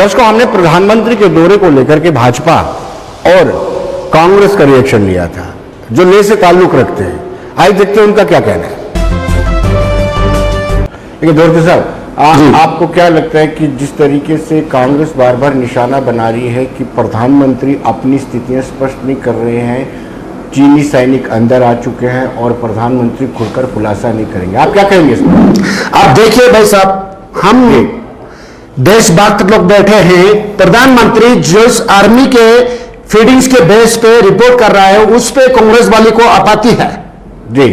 दर्शकों, हमने प्रधानमंत्री के दौरे को लेकर के भाजपा और कांग्रेस का रिएक्शन लिया था, जो ले से ताल्लुक रखते हैं। आइए देखते हैं उनका क्या कहना है। देखिए दोरते साहब, आपको क्या लगता है कि जिस तरीके से कांग्रेस बार बार निशाना बना रही है कि प्रधानमंत्री अपनी स्थितियां स्पष्ट नहीं कर रहे हैं, चीनी सैनिक अंदर आ चुके हैं और प्रधानमंत्री खुलकर खुलासा नहीं करेंगे, आप क्या कहेंगे इसमें? आप देखिए भाई साहब, हम देशभक्त लोग बैठे हैं, प्रधानमंत्री जिस आर्मी के फीडिंग्स के बेस पे रिपोर्ट कर रहा है, उस पे कांग्रेस वाली को आपत्ति है जी।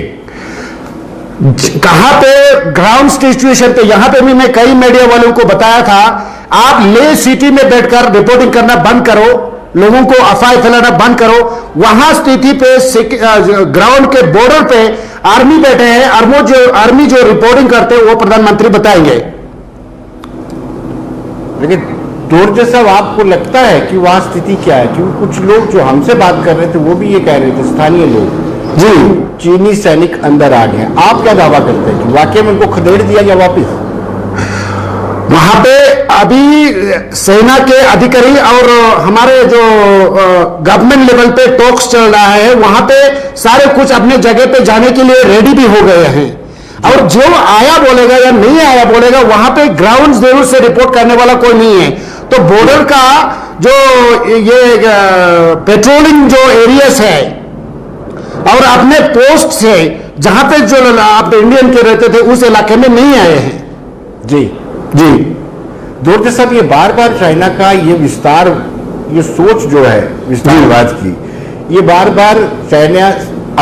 कहां पे ग्राउंड सिचुएशन पे, यहां पे भी मैं कई मीडिया वालों को बताया था, आप ले सिटी में बैठकर रिपोर्टिंग करना बंद करो, लोगों को अफवाह फैलाना बंद करो। वहां स्थिति पे ग्राउंड के बॉर्डर पे आर्मी बैठे हैं, आर्मी जो रिपोर्टिंग करते हैं वो प्रधानमंत्री बताएंगे। लेकिन दोरते साहब, आपको लगता है कि वहां स्थिति क्या है? क्योंकि कुछ लोग जो हमसे बात कर रहे थे वो भी ये कह रहे थे, स्थानीय लोग जी, चीनी सैनिक अंदर आ गए। आप क्या दावा करते हैं कि वाकई में उनको खदेड़ दिया गया वापिस? वहां पे अभी सेना के अधिकारी और हमारे जो गवर्नमेंट लेवल पे टॉक्स चल रहा है, वहां पे सारे कुछ अपने जगह पे जाने के लिए रेडी भी हो गए हैं। और जो आया बोलेगा या नहीं आया बोलेगा, वहां पे ग्राउंड जरूर से रिपोर्ट करने वाला कोई नहीं है। तो बॉर्डर का जो ये पेट्रोलिंग जो एरियाज है और अपने पोस्ट से जहां पे जो आप इंडियन के रहते थे उस इलाके में नहीं आए हैं। जी जी दोरते साहब, ये बार बार चाइना का ये विस्तार, ये सोच जो है विस्तारवाद की, ये बार बार चाइना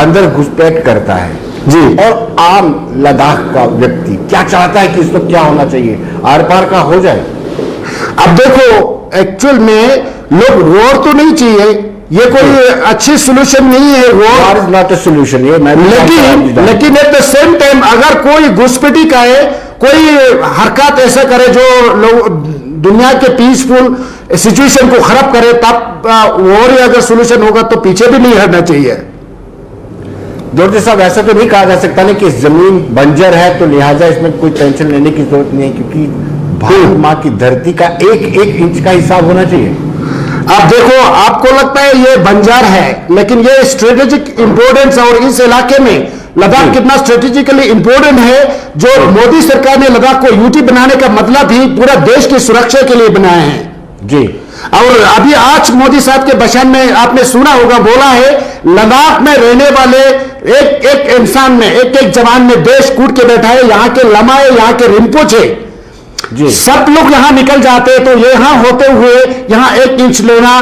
अंदर घुसपैठ करता है जी। और आम लद्दाख का व्यक्ति क्या चाहता है कि इस वक्त क्या होना चाहिए, आर पार का हो जाए। अब देखो, एक्चुअल में लोग वॉर तो नहीं चाहिए, ये कोई अच्छी सोल्यूशन नहीं है war is not a solution, ये लेकिन एट द सेम टाइम अगर कोई घुसपैठी का है, कोई हरकत ऐसा करे जो लोग दुनिया के पीसफुल सिचुएशन को खराब करे, तब वॉर अगर सोल्यूशन होगा तो पीछे भी नहीं हटना चाहिए। दोरते साहब, ऐसा तो नहीं कहा जा सकता ना कि जमीन बंजर है तो लिहाजा इसमें कोई टेंशन लेने की जरूरत नहीं है, क्योंकि भारत माँ की धरती का एक एक इंच का हिसाब होना चाहिए। अब देखो, आपको लगता है ये बंजर है, लेकिन ये स्ट्रेटेजिक इंपोर्टेंस, और इस इलाके में लद्दाख कितना स्ट्रेटेजिकली इंपोर्टेंट है। जो मोदी सरकार ने लद्दाख को यूटी बनाने का मतलब ही पूरा देश की सुरक्षा के लिए बनाए हैं जी। और अभी आज मोदी साहब के भाषण में आपने सुना होगा, बोला है लद्दाख में रहने वाले एक एक इंसान में, एक एक जवान में देश कूट के बैठा है। यहाँ के लमाए, यहाँ के रिम्पोचे जी, सब लोग यहां निकल जाते हैं, तो यहां होते हुए यहां एक इंच लेना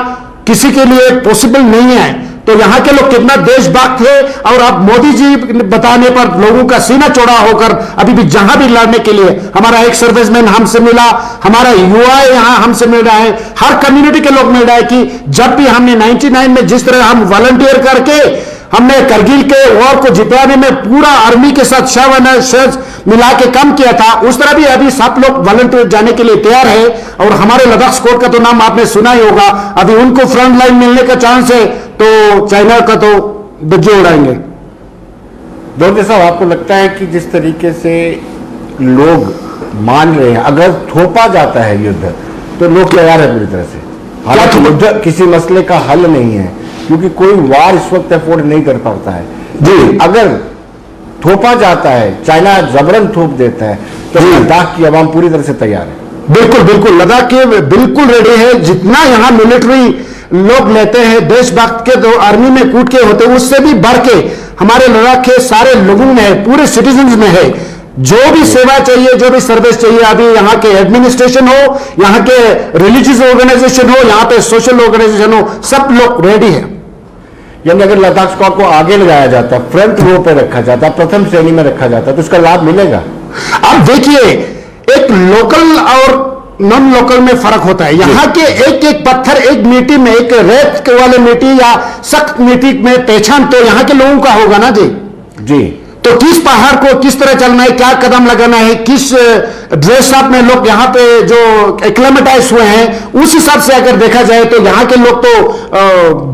किसी के लिए पॉसिबल नहीं है। तो यहां के लोग कितना देशभक्त थे, और अब मोदी जी बताने पर लोगों का सीना चौड़ा होकर अभी भी जहां भी लड़ने के लिए, हमारा एक सर्विसमैन हमसे मिला, हमारा युवा यहां हमसे मिल रहा है, हर कम्युनिटी के लोग मिल रहा है कि जब भी हमने 99 में जिस तरह हम वॉलंटियर करके हमने करगिल के वॉर को जिताने में पूरा आर्मी के साथ शव मिला के कम किया था, उस तरह भी अभी सब लोग वॉलंटियर जाने के लिए तैयार है। और हमारे लद्दाख स्क्वाड का तो नाम आपने सुना ही होगा, अभी उनको फ्रंट लाइन मिलने का चांस है, तो चाइना का तो धज्जे उड़ाएंगे। दोरते साहब, आपको लगता है कि जिस तरीके से लोग मान रहे हैं, अगर थोपा जाता है युद्ध तो लोग तैयार है पूरी तरह से? हालांकि युद्ध किसी मसले का हल नहीं है, क्योंकि कोई वार इस वक्त अफोर्ड नहीं कर पाता है जी। अगर थोपा जाता है, चाइना जबरन थोप देता है, तो लद्दाख की आवाम पूरी तरह से तैयार है। बिल्कुल बिल्कुल, लद्दाख के बिल्कुल रेडी है। जितना यहाँ मिलिट्री लोग लेते हैं देशभक्त के, तो आर्मी में कूट के होते हैं, उससे भी बढ़ के हमारे लद्दाख के सारे लोगों में है, पूरे सिटीजन्स में है। जो भी सेवा चाहिए, जो भी सर्विस चाहिए, अभी यहाँ के एडमिनिस्ट्रेशन हो, यहाँ के रिलीजियस ऑर्गेनाइजेशन हो, यहाँ पे सोशल ऑर्गेनाइजेशन हो, सब लोग रेडी है। यानी अगर लद्दाख स्क्वाड को आगे लगाया जाता, फ्रंट रो पे रखा जाता, प्रथम श्रेणी में रखा जाता, तो उसका लाभ मिलेगा? अब देखिए, एक लोकल और नॉन लोकल में फर्क होता है। यहाँ के एक एक पत्थर, एक मिट्टी में, एक रेत वाले मिट्टी या सख्त मिट्टी में पहचान तो यहाँ के लोगों का होगा ना जी। जी, तो किस पहाड़ को किस तरह चलना है, क्या कदम लगाना है, किस ड्रेस अप में लोग यहाँ पे जो एक्लेमेटाइज हुए हैं, उस हिसाब से अगर देखा जाए तो यहाँ के लोग तो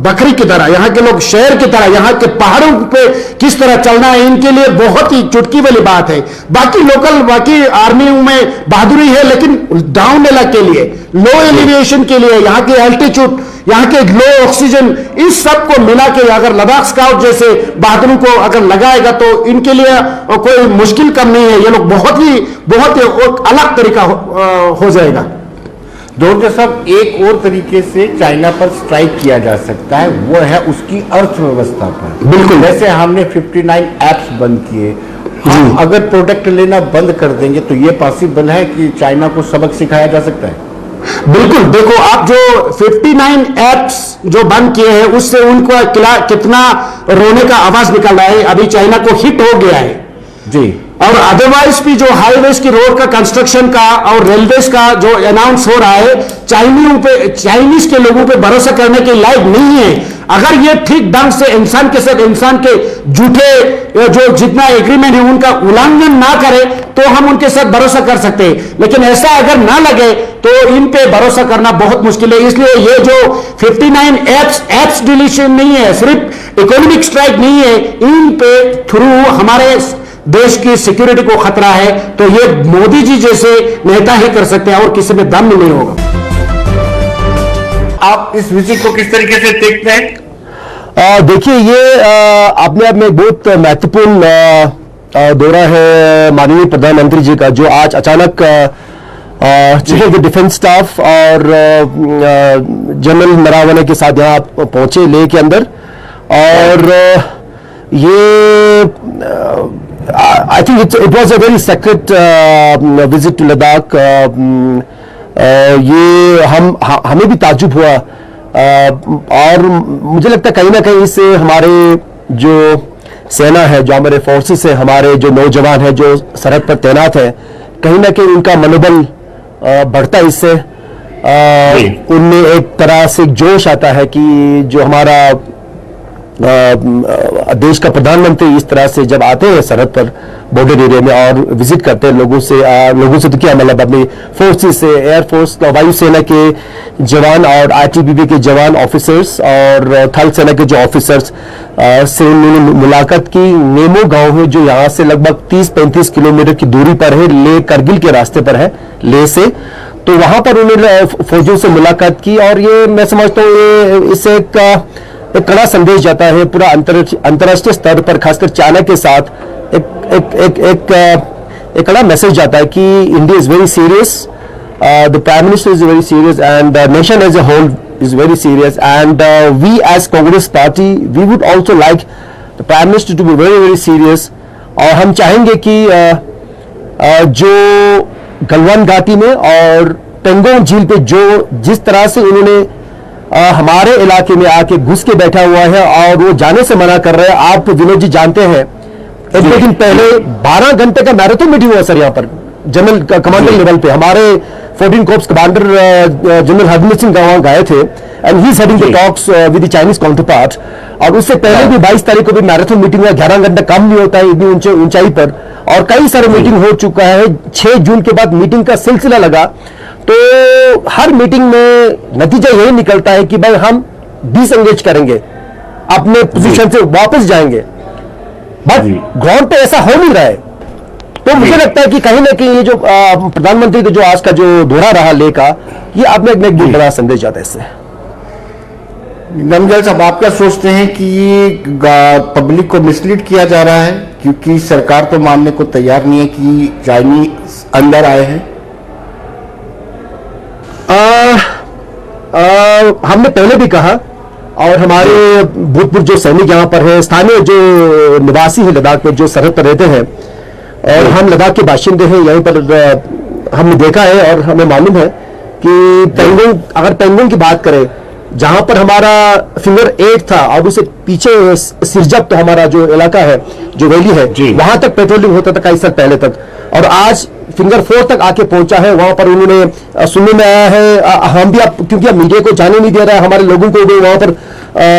बकरी की तरह, यहाँ के लोग शेर की तरह, यहाँ के पहाड़ों पे किस तरह चलना है, इनके लिए बहुत ही चुटकी वाली बात है। बाकी लोकल, बाकी आर्मी में बहादुरी है, लेकिन डाउन इलाके के लिए, लो एलिवेशन के लिए, यहाँ के एल्टीट्यूड, यहाँ के लो ऑक्सीजन, इस सब को मिला के अगर लद्दाख स्काउट जैसे बहादुरों को अगर लगाएगा तो इनके लिए कोई मुश्किल कम नहीं है। ये लोग बहुत ही अलग तरीका हो जाएगा। दोनों साहब, एक और तरीके से चाइना पर स्ट्राइक किया जा सकता है, वो है उसकी अर्थव्यवस्था पर। बिल्कुल, जैसे हमने 59 ऐप्स बंद किए, हम अगर प्रोडक्ट लेना बंद कर देंगे तो ये पॉसिबल है कि चाइना को सबक सिखाया जा सकता है। बिल्कुल, देखो आप जो 59 ऐप्स जो बंद किए हैं उससे उनको कितना रोने का आवाज निकल रहा है। अभी चाइना को हिट हो गया है जी। और अदरवाइज भी जो हाईवेज की रोड का कंस्ट्रक्शन का और रेलवेज का जो अनाउंस हो रहा है, चाइनीज के लोगों पे भरोसा करने के लायक नहीं है। अगर ये ठीक ढंग से इंसान के साथ इंसान के झूठे जो जितना एग्रीमेंट है उनका उल्लंघन ना करे तो हम उनके साथ भरोसा कर सकते हैं, लेकिन ऐसा अगर ना लगे तो इन पे भरोसा करना बहुत मुश्किल है। इसलिए ये जो 59 एप्स डिलीशन नहीं है, सिर्फ इकोनॉमिक स्ट्राइक नहीं है, इन पे थ्रू हमारे देश की सिक्योरिटी को खतरा है, तो ये मोदी जी जैसे नेता ही कर सकते हैं और किसी में दम नहीं होगा। आप इस विजिट को किस तरीके से देखते हैं? देखिए, ये अपने आप में बहुत महत्वपूर्ण दौरा है माननीय प्रधानमंत्री जी का, जो आज अचानक chief of the defence staff और जनरल नरावने के साथ यहाँ पहुंचे लेह के अंदर। और ये I think it was a very secret visit to Ladakh. ये हमें भी ताज्जुब हुआ और मुझे लगता है कहीं ना कहीं इससे हमारे जो सेना है, जो हमारे फोर्सेस है, हमारे जो नौजवान है जो सरहद पर तैनात है, कहीं ना कहीं उनका मनोबल बढ़ता है। इससे उनमें एक तरह से जोश आता है कि जो हमारा देश का प्रधानमंत्री इस तरह से जब आते हैं सरहद पर बॉर्डर एरिया में और विजिट करते हैं लोगों से तो क्या मतलब अपनी फोर्सेस से, एयरफोर्स, वायुसेना के जवान और आईटीबीपी के जवान ऑफिसर्स और थल सेना के जो ऑफिसर्स से उन्होंने मुलाकात की। नेमो गांव है जो यहाँ से लगभग 30-35 किलोमीटर की दूरी पर है, लेह करगिल के रास्ते पर है लेह से। तो वहां पर उन्होंने फौजियों से मुलाकात की और ये मैं समझता हूँ इससे एक कड़ा संदेश जाता है पूरा अंतर्राष्ट्रीय स्तर पर, खासकर चाइना के साथ एक कड़ा मैसेज जाता है कि India is very serious, the prime minister is very serious and the nation as a whole is very serious and we as Congress party we would also like the prime minister to be very very serious. और हम चाहेंगे कि जो गलवान घाटी में और पेंगोंग झील पे जिस तरह से उन्होंने हमारे इलाके में आके घुस के बैठा हुआ है और वो जाने से मना कर रहे हैं। आप विनोद जी जानते हैं एक दो दिन पहले 12 घंटे का मैराथन मीटिंग हुआ सर यहाँ पर जनरल कमांडर लेवल पे। हमारे 14 corps commander general Harminder Singh वहां गए थे and he is having the talks with the Chinese counterpart. और उससे पहले भी 22 तारीख को भी मैराथन मीटिंग हुआ। 11 घंटा कम नहीं होता है इतनी ऊंचाई पर, और कई सारे मीटिंग हो चुका है। 6 जून के बाद मीटिंग का सिलसिला लगा, तो हर मीटिंग में नतीजा यही निकलता है कि भाई हम डिसएंगेज करेंगे, अपने पोजीशन से वापस जाएंगे, बट ग्राउंड पे ऐसा हो नहीं रहा है। तो मुझे लगता है कि कहीं ना कहीं ये जो प्रधानमंत्री का जो आज का जो दौरा रहा लेह का, ये अपने एक बहुत बड़ा संदेश जाता है इससे। नमजल साहब, आप क्या सोचते हैं कि ये पब्लिक को मिसलीड किया जा रहा है, क्योंकि सरकार तो मानने को तैयार नहीं है कि चाइनीज अंदर आए हैं? हमने पहले भी कहा और हमारे भूतपूर्व जो सैनिक यहाँ पर है, स्थानीय जो निवासी है लद्दाख में जो सरहद पर रहते हैं और हम लद्दाख के बाशिंदे हैं, यहीं पर हमने देखा है और हमें मालूम है कि पेंगोंग, अगर पेंगोंग की बात करें जहां पर हमारा फिंगर 8 था और उसे पीछे सिरजप तो हमारा जो इलाका है, जो वैली है, वहां तक पेट्रोलिंग होता था कई साल पहले तक, और आज फिंगर 4 तक आके पहुंचा है। वहां पर उन्होंने सुनने में आया है, हम भी क्योंकि अब मीडिया को जाने नहीं दे रहा है, हमारे लोगों को भी वहां पर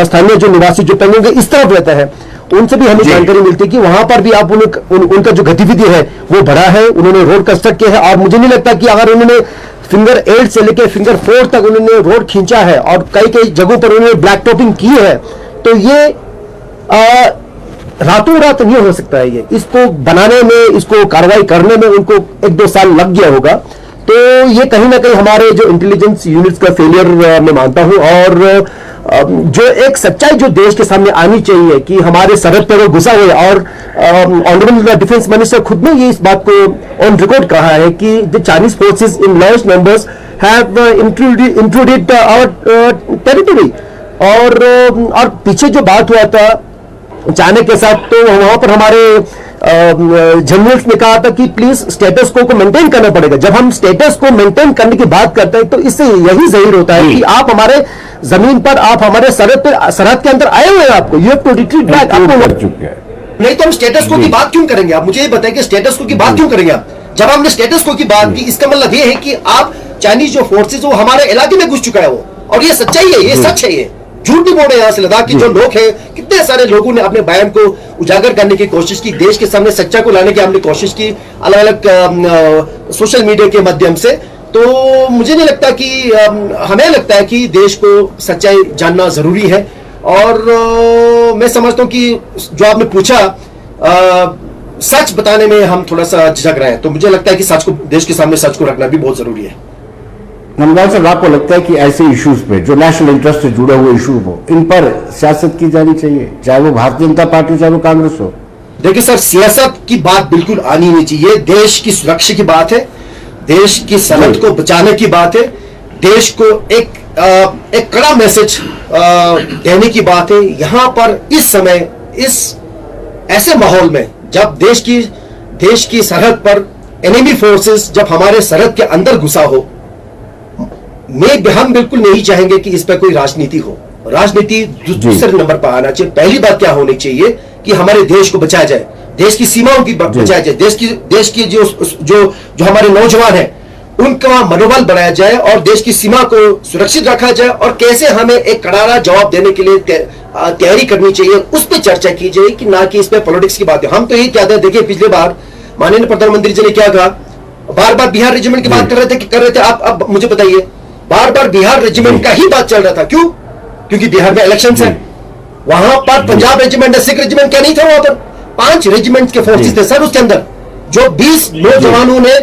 स्थानीय जो निवासी जो पेंगोंग इस तरफ रहता है, उनसे भी हमें जानकारी मिलती है कि वहां पर भी आप उनका जो गतिविधि है वो बढ़ा है, उन्होंने रोड कंस्ट्रक्ट किया है। और मुझे नहीं लगता कि अगर उन्होंने फिंगर 8 से लेकर फिंगर 4 तक उन्होंने रोड खींचा है और कई कई जगहों पर उन्होंने ब्लैक टॉपिंग की है, तो ये रातों रात नहीं हो सकता है। ये इसको बनाने में, इसको कार्रवाई करने में उनको 1-2 साल लग गया होगा। तो ये कहीं ना कहीं हमारे जो इंटेलिजेंस यूनिट्स का फेलियर मैं मानता हूं। और जो एक सच्चाई जो देश के सामने आनी चाहिए कि हमारे सरहद पर वो घुसा हुआ है, और ऑनरेबल डिफेंस मिनिस्टर खुद ने ये इस बात को ऑन रिकॉर्ड कहा है कि the Chinese forces in large numbers have intruded our territory. और पीछे जो बात हुआ था चाइना के साथ, तो वहां पर हमारे जनरल्स ने कहा था कि प्लीज स्टेटस को मेंटेन करना पड़ेगा। जब हम स्टेटस को मेंटेन करने की बात करते हैं तो इससे यही जाहिर होता है कि आप हमारे जमीन पर, आप हमारे सरहद के अंदर आए हुए हैं, आपको you have to retreat back. आपको कर चुके हैं। नहीं तो हम स्टेटस को की बात क्यों करेंगे? आप मुझे ये बताएं कि स्टेटस को की बात क्यों करेंगे आप? जब हमने स्टेटस को की बात की, इसका मतलब ये है कि आप चाइनीज जो फोर्सेज वो हमारे इलाके में घुस चुका है वो, और ये सच्चाई है, ये सच है, ये झूठ नहीं बोल रहे। यहाँ से लद्दाख के जो लोग हैं, कितने सारे लोगों ने अपने बयान को उजागर करने की कोशिश की, देश के सामने सच्चा को लाने की हमने कोशिश की अलग अलग सोशल मीडिया के माध्यम से। तो मुझे नहीं लगता कि हमें लगता है कि देश को सच्चाई जानना जरूरी है। और मैं समझता हूं कि जो आपने पूछा, सच बताने में हम थोड़ा सा झिझक रहे हैं, तो मुझे लगता है कि सच को, देश के सामने सच को रखना भी बहुत जरूरी है। नंदलाल साहब, आपको लगता है कि ऐसे इश्यूज पे जो नेशनल इंटरेस्ट से जुड़े हुए इशू हो, इन पर सियासत की जानी चाहिए, चाहे वो भारतीय जनता पार्टी चाहे वो कांग्रेस हो? देखिए सर, सियासत की बात बिल्कुल आनी नहीं चाहिए। देश की सुरक्षा की बात है, देश की सरहद को बचाने की बात है, देश को एक कड़ा मैसेज देने की बात है। यहां पर इस समय, इस ऐसे माहौल में जब देश की सरहद पर एनिमी फोर्सेस जब हमारे सरहद के अंदर घुसा हो, हम बिल्कुल नहीं चाहेंगे कि इस पर कोई राजनीति हो। राजनीति दूसरे नंबर पर आना चाहिए। पहली बात क्या होनी चाहिए कि हमारे देश को बचाया जाए, देश की सीमाओं की बचाया जाए, देश की जो हमारे नौजवान हैं उनका मनोबल बढ़ाया जाए और देश की सीमा को सुरक्षित रखा जाए। और कैसे हमें एक करारा जवाब देने के लिए तैयारी करनी चाहिए, उस पर चर्चा की जाए, कि ना कि इस पे पॉलिटिक्स की बात है। हम तो यही कहते हैं, देखिए पिछले बार माननीय प्रधानमंत्री जी ने क्या कहा, बार बार बिहार रेजिमेंट की बात कर रहे थे। आप अब मुझे बताइए, बार बार बिहार रेजिमेंट का ही बात चल रहा था, क्यों? क्योंकि बिहार में इलेक्शन है। वहां पर पंजाब रेजिमेंट, सिख रेजिमेंट क्या नहीं था? वहां पर 5 रेजिमेंट के फोर्सेस थे सर उसके अंदर। जो 20 नौजवानों ने,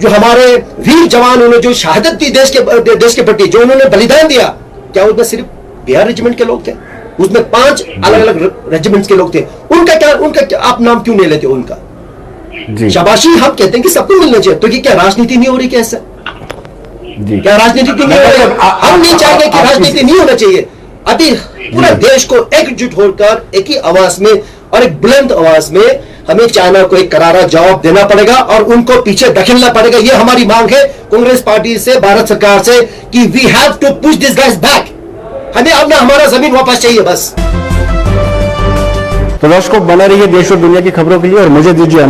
जो हमारे वीर जवानों ने जो शहादत दी देश के प्रति, जो उन्होंने बलिदान दिया, क्या उसमें सिर्फ बिहार रेजिमेंट के लोग थे? उसमें 5 अलग अलग रेजिमेंट के लोग थे। उनका आप नाम क्यों नहीं लेते? उनका शाबाशी हम कहते हैं कि सबको मिलना चाहिए। तो क्या राजनीति नहीं हो रही? कैसे क्या राजनीति क्यों नहीं हो रही? हम नहीं चाहते कि राजनीति नहीं होना चाहिए। अभी पूरा देश को एकजुट होकर एक ही आवाज में और एक बुलंद आवाज में हमें चाइना को एक करारा जवाब देना पड़ेगा और उनको पीछे धकेलना पड़ेगा। ये हमारी मांग है कांग्रेस पार्टी से, भारत सरकार से, कि we have to push this guys back. हमें अपना हमारा जमीन वापस चाहिए बस। तो दर्शकों, बना रहिए देश और दुनिया की खबरों के लिए और मुझे दीजिए